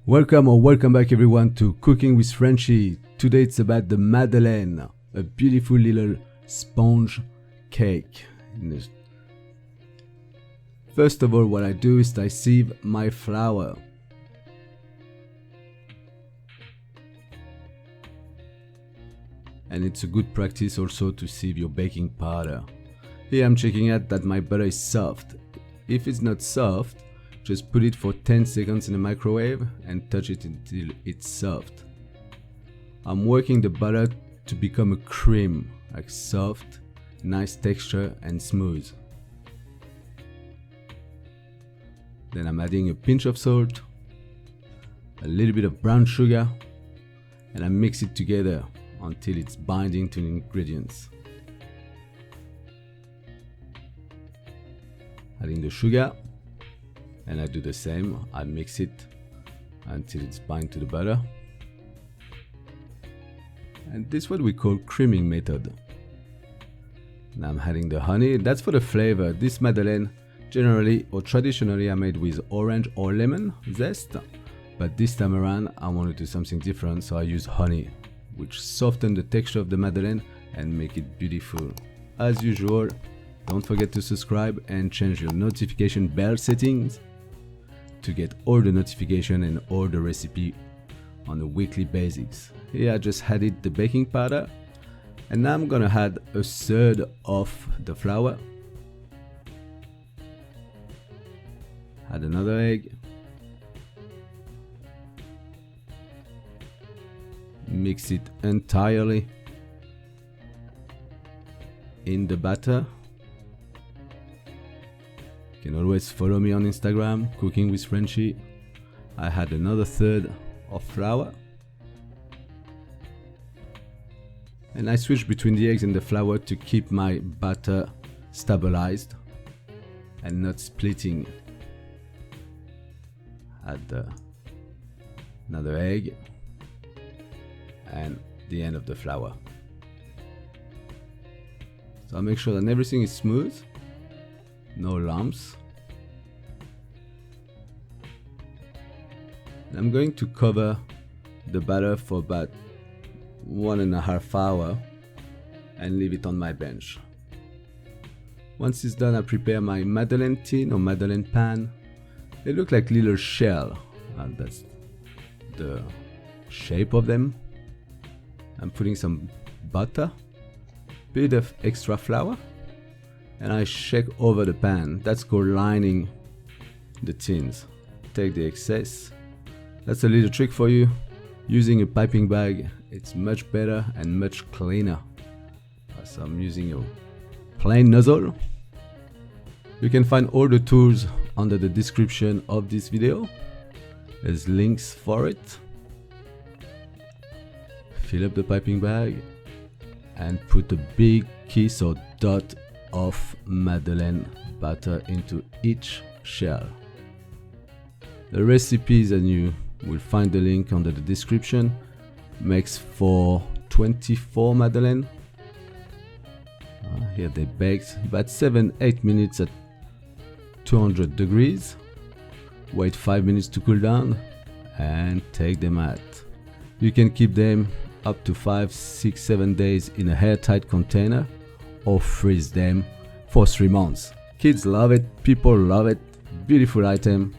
Welcome or welcome back everyone to Cooking with Frenchie. Today it's about the Madeleine, a beautiful little sponge cake. First of all, what I do is I sieve my flour. And it's a good practice also to sieve your baking powder. Here I'm checking out that my butter is soft. If it's not soft, just put it for 10 seconds in the microwave and touch it until it's soft. I'm working the butter to become a cream, like soft, nice texture and smooth. Then I'm adding a pinch of salt, a little bit of brown sugar, and I mix it together until it's binding to the ingredients. Adding the sugar, and I do the same. I mix it until it's bind to the butter. And this is what we call creaming method. Now I'm adding the honey. That's for the flavor. This Madeleine generally or traditionally are made with orange or lemon zest, but this time around I want to do something different, so I use honey, which softens the texture of the Madeleine and make it beautiful. As usual, don't forget to subscribe and change your notification bell settings to get all the notification and all the recipe on a weekly basis. Here I just added the baking powder, and now I'm gonna add a third of the flour. Add another egg. Mix it entirely in the batter. You can always follow me on Instagram, Cooking with Frenchie. I add another third of flour. And I switch between the eggs and the flour to keep my batter stabilized and not splitting. Add another egg and the end of the flour. So I make sure that everything is smooth, no lumps. And I'm going to cover the batter for about 1.5 hours and leave it on my bench. Once it's done, I prepare my Madeleine tin or Madeleine pan. They look like little shell, and that's the shape of them. I'm putting some butter, bit of extra flour, and I shake over the pan. That's called lining the tins. Take the excess. That's a little trick for you. Using a piping bag, it's much better and much cleaner. So I'm using a plain nozzle. You can find all the tools under the description of this video. There's links for it. Fill up the piping bag and put a big kiss or dot of Madeleine batter into each shell. The recipes, and you will find the link under the description, makes for 24 Madeleine. Here they baked about 7-8 minutes at 200 degrees. Wait 5 minutes to cool down and take them out. You can keep them up to 5, 6, 7 days in a airtight container or freeze them for 3 months. Kids love it, people love it. Beautiful item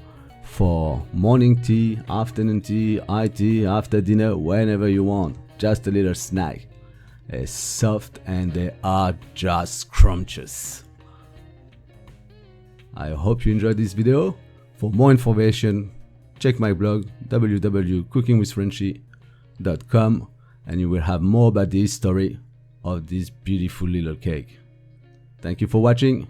for morning tea, afternoon tea, high tea, after dinner, whenever you want. Just a little snack. They're soft and they are just scrumptious. I hope you enjoyed this video. For more information, check my blog www.cookingwithfrenchie.com, and you will have more about the history of this beautiful little cake. Thank you for watching.